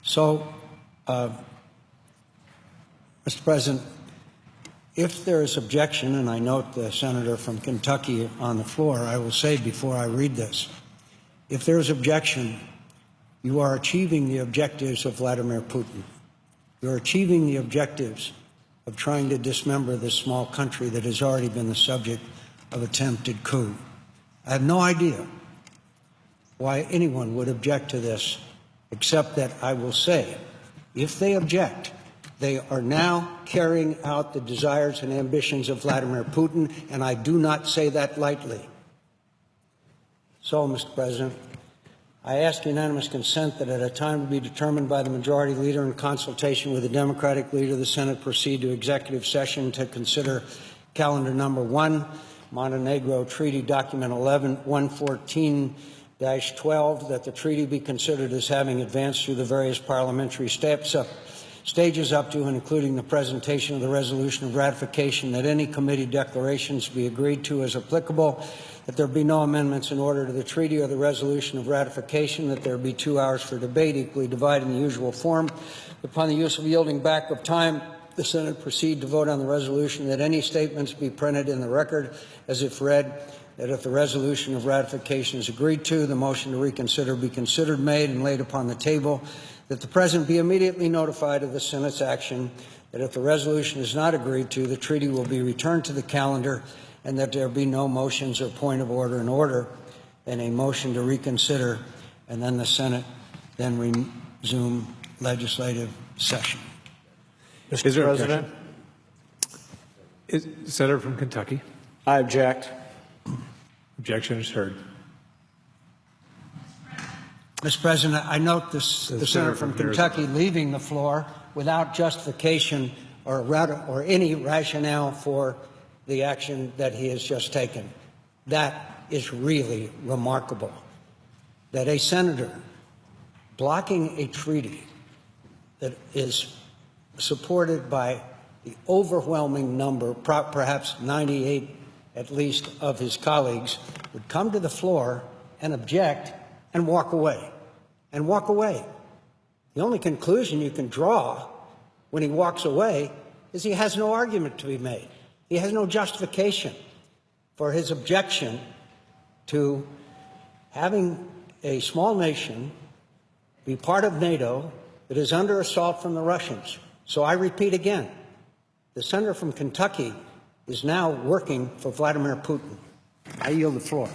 So, Mr. President, if there is objection, and I note the senator from Kentucky on the floor, I will say before I read this, if there is objection, you are achieving the objectives of Vladimir Putin. You're achieving the objectives of trying to dismember this small country that has already been the subject of attempted coup. I have no idea why anyone would object to this, except that I will say, if they object, they are now carrying out the desires and ambitions of Vladimir Putin, and I do not say that lightly. So, Mr. President, I ask unanimous consent that at a time to be determined by the Majority Leader in consultation with the Democratic Leader, the Senate proceed to executive session to consider calendar number 1, Montenegro Treaty Document 114-12, that the treaty be considered as having advanced through the various parliamentary stages up to and including the presentation of the resolution of ratification, that any committee declarations be agreed to as applicable, that there be no amendments in order to the treaty or the resolution of ratification, that there be 2 hours for debate, equally divided in the usual form. Upon the use of yielding back of time, the Senate proceed to vote on the resolution, that any statements be printed in the record as if read, that if the resolution of ratification is agreed to, the motion to reconsider be considered made and laid upon the table, that the President be immediately notified of the Senate's action, that if the resolution is not agreed to, the treaty will be returned to the calendar, and that there be no motions or point of order in order, and a motion to reconsider, and then the Senate then resume legislative session. Mr. President? Senator from Kentucky. I object. Objection is heard. Mr. President, I note the senator from Kentucky leaving the floor without justification or any rationale for the action that he has just taken. That is really remarkable, that a senator blocking a treaty that is supported by the overwhelming number, perhaps 98 at least, of his colleagues, would come to the floor and object and walk away. And walk away. The only conclusion you can draw when he walks away is he has no argument to be made. He has no justification for his objection to having a small nation be part of NATO that is under assault from the Russians. So I repeat again, the senator from Kentucky is now working for Vladimir Putin. I yield the floor.